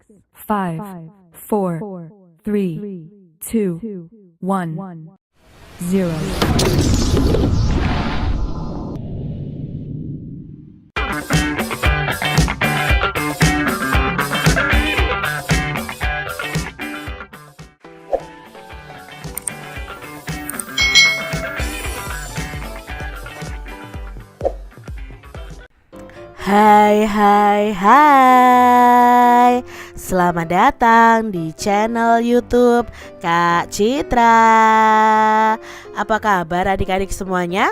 5, 4, 3, 2, 1, 0. Hai, selamat datang di channel YouTube Kak Citra. Apa kabar adik-adik semuanya?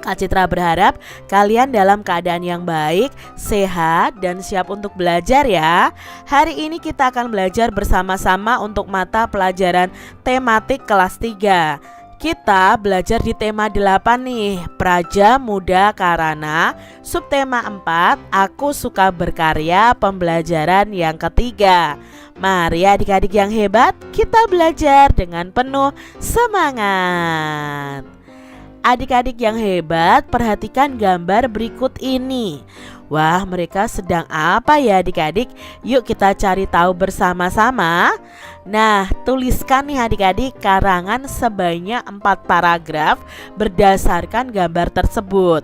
Kak Citra berharap kalian dalam keadaan yang baik, sehat, dan siap untuk belajar ya. Hari ini kita akan belajar bersama-sama untuk mata pelajaran tematik kelas 3. Kita belajar di tema 8 nih, Praja Muda Karana. Subtema 4, Aku Suka Berkarya, pembelajaran yang ketiga. Mari adik-adik yang hebat, kita belajar dengan penuh semangat. Adik-adik yang hebat, perhatikan gambar berikut ini. Wah, mereka sedang apa ya adik-adik? Yuk kita cari tahu bersama-sama. Nah, tuliskan nih adik-adik karangan sebanyak 4 paragraf berdasarkan gambar tersebut.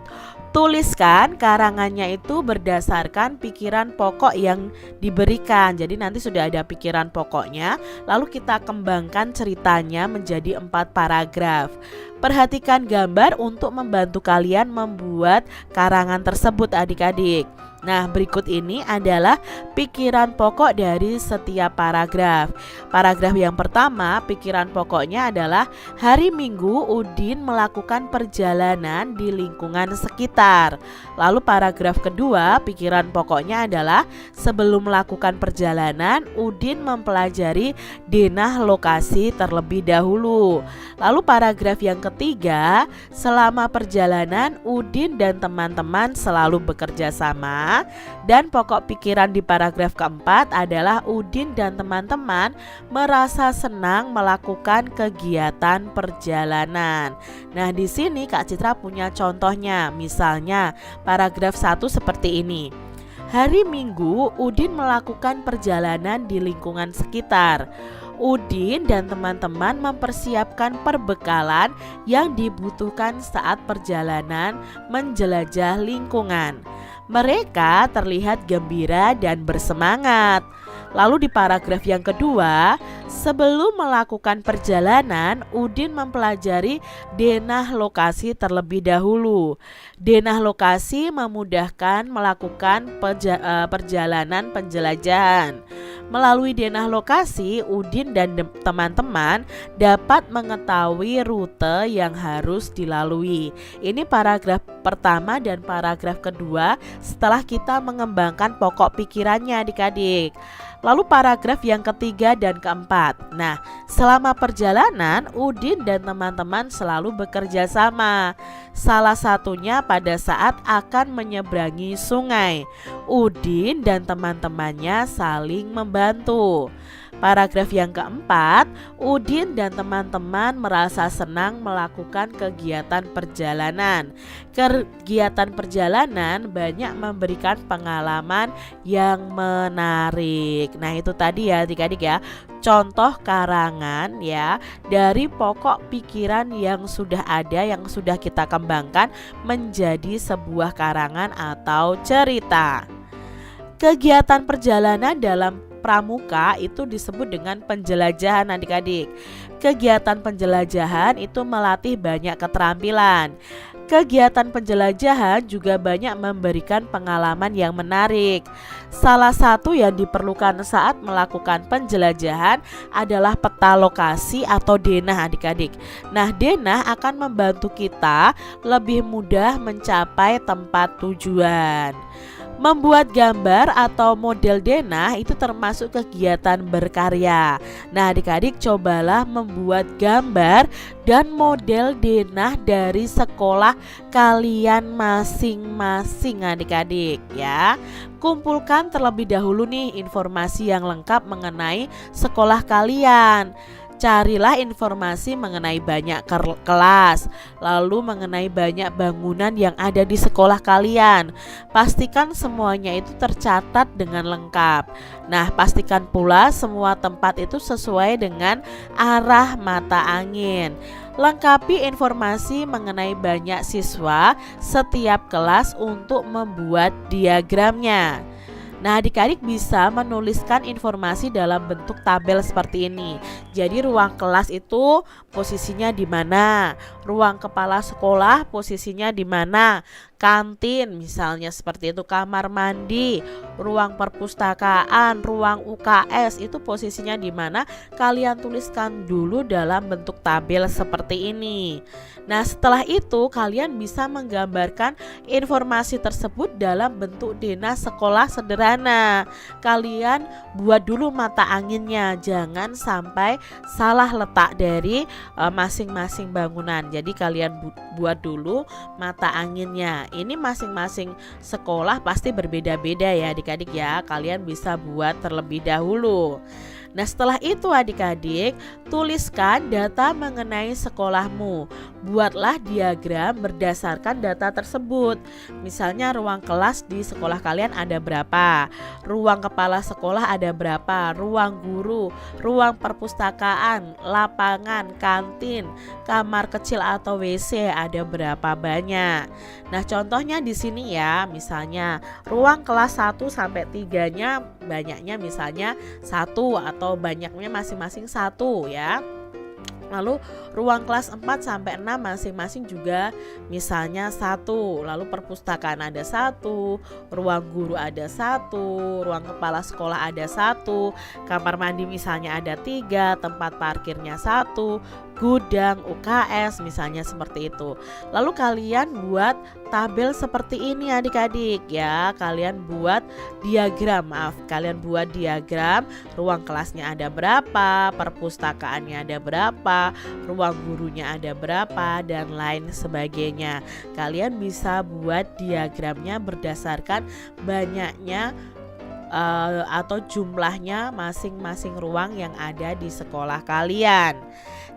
Tuliskan karangannya itu berdasarkan pikiran pokok yang diberikan. Jadi nanti sudah ada pikiran pokoknya, lalu kita kembangkan ceritanya menjadi 4 paragraf. Perhatikan gambar untuk membantu kalian membuat karangan tersebut adik-adik. Nah, berikut ini adalah pikiran pokok dari setiap paragraf. Paragraf yang pertama, pikiran pokoknya adalah hari Minggu Udin melakukan perjalanan di lingkungan sekitar. Lalu paragraf kedua, pikiran pokoknya adalah sebelum melakukan perjalanan Udin mempelajari denah lokasi terlebih dahulu. Lalu paragraf yang ketiga, selama perjalanan Udin dan teman-teman selalu bekerja sama. Dan pokok pikiran di paragraf keempat adalah Udin dan teman-teman merasa senang melakukan kegiatan perjalanan. Nah, di sini Kak Citra punya contohnya. Misalnya paragraf 1 seperti ini. Hari Minggu Udin melakukan perjalanan di lingkungan sekitar. Udin dan teman-teman mempersiapkan perbekalan yang dibutuhkan saat perjalanan menjelajah lingkungan. Mereka terlihat gembira dan bersemangat. Lalu di paragraf yang kedua, sebelum melakukan perjalanan, Udin mempelajari denah lokasi terlebih dahulu. Denah lokasi memudahkan melakukan perjalanan penjelajahan. Melalui denah lokasi, Udin dan teman-teman dapat mengetahui rute yang harus dilalui. Ini paragraf pertama dan paragraf kedua setelah kita mengembangkan pokok pikirannya adik-adik. Lalu paragraf yang ketiga dan keempat. Nah, selama perjalanan Udin dan teman-teman selalu bekerja sama. Salah satunya pada saat akan menyeberangi sungai. Udin dan teman-temannya saling membantu. Paragraf yang keempat, Udin dan teman-teman merasa senang melakukan kegiatan perjalanan. Kegiatan perjalanan banyak memberikan pengalaman yang menarik. Nah, itu tadi ya adik-adik ya, contoh karangan ya dari pokok pikiran yang sudah ada, yang sudah kita kembangkan menjadi sebuah karangan atau cerita. Kegiatan perjalanan dalam pramuka itu disebut dengan penjelajahan adik-adik. Kegiatan penjelajahan itu melatih banyak keterampilan. Kegiatan penjelajahan juga banyak memberikan pengalaman yang menarik. Salah satu yang diperlukan saat melakukan penjelajahan adalah peta lokasi atau denah adik-adik. Nah, denah akan membantu kita lebih mudah mencapai tempat tujuan. Membuat gambar atau model denah itu termasuk kegiatan berkarya. Nah, adik-adik cobalah membuat gambar dan model denah dari sekolah kalian masing-masing adik-adik ya. Kumpulkan terlebih dahulu nih informasi yang lengkap mengenai sekolah kalian. Carilah informasi mengenai banyak kelas, lalu mengenai banyak bangunan yang ada di sekolah kalian. Pastikan semuanya itu tercatat dengan lengkap. Nah, pastikan pula semua tempat itu sesuai dengan arah mata angin. Lengkapi informasi mengenai banyak siswa setiap kelas untuk membuat diagramnya. Nah, adik-adik bisa menuliskan informasi dalam bentuk tabel seperti ini. Jadi ruang kelas itu posisinya di mana? Ruang kepala sekolah posisinya di mana? Kantin misalnya seperti itu, kamar mandi, ruang perpustakaan, ruang UKS itu posisinya di mana? Kalian tuliskan dulu dalam bentuk tabel seperti ini. Nah, setelah itu kalian bisa menggambarkan informasi tersebut dalam bentuk denah sekolah sederhana. Kalian buat dulu mata anginnya, jangan sampai salah letak dari masing-masing bangunan. Jadi kalian buat dulu mata anginnya. Ini masing-masing sekolah pasti berbeda-beda ya adik-adik ya. Kalian bisa buat terlebih dahulu. Nah, setelah itu adik-adik tuliskan data mengenai sekolahmu. Buatlah diagram berdasarkan data tersebut. Misalnya ruang kelas di sekolah kalian ada berapa, ruang kepala sekolah ada berapa, ruang guru, ruang perpustakaan, lapangan, kantin, kamar kecil atau WC ada berapa banyak. Nah, contohnya di sini ya, misalnya ruang kelas 1 sampai 3-nya banyaknya misalnya 1 atau banyaknya masing-masing 1 ya. Lalu ruang kelas 4 sampai 6 masing-masing juga misalnya 1. Lalu perpustakaan ada 1, ruang guru ada 1, ruang kepala sekolah ada 1, kamar mandi misalnya ada 3, tempat parkirnya 1, gudang, UKS misalnya seperti itu. Lalu kalian buat tabel seperti ini adik-adik ya. Kalian buat diagram, kalian buat diagram ruang kelasnya ada berapa, perpustakaannya ada berapa, ruang gurunya ada berapa dan lain sebagainya. Kalian bisa buat diagramnya berdasarkan banyaknya atau jumlahnya masing-masing ruang yang ada di sekolah kalian.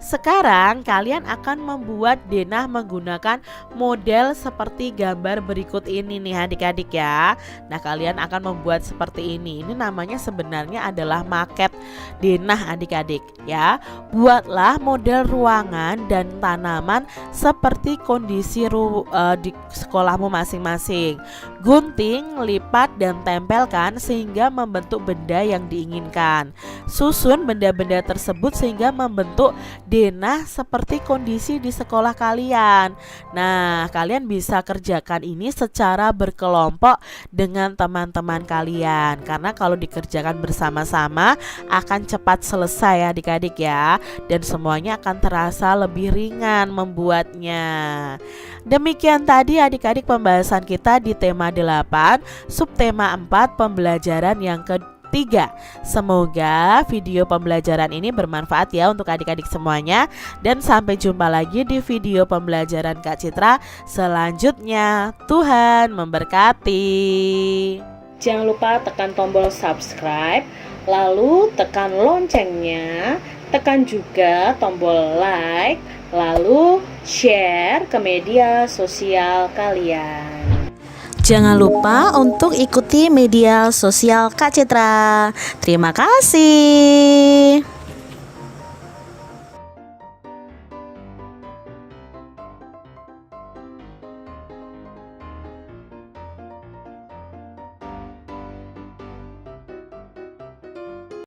Sekarang kalian akan membuat denah menggunakan model seperti gambar berikut ini nih adik-adik ya. Nah, kalian akan membuat seperti ini. Ini namanya sebenarnya adalah maket denah adik-adik ya. Buatlah model ruangan dan tanaman seperti kondisi di sekolahmu masing-masing. Gunting, lipat dan tempelkan sehingga membentuk benda yang diinginkan. Susun benda-benda tersebut sehingga membentuk denah seperti kondisi di sekolah kalian. Nah, kalian bisa kerjakan ini secara berkelompok dengan teman-teman kalian. Karena kalau dikerjakan bersama-sama akan cepat selesai adik-adik ya. Dan semuanya akan terasa lebih ringan membuatnya. Demikian tadi adik-adik pembahasan kita di tema 8, subtema 4 pembelajaran yang kedua. Semoga video pembelajaran ini bermanfaat ya untuk adik-adik semuanya. Dan sampai jumpa lagi di video pembelajaran Kak Citra selanjutnya. Tuhan memberkati. Jangan lupa tekan tombol subscribe, lalu tekan loncengnya, tekan juga tombol like, lalu share ke media sosial kalian. Jangan lupa untuk ikuti media sosial Kak Citra. Terima kasih.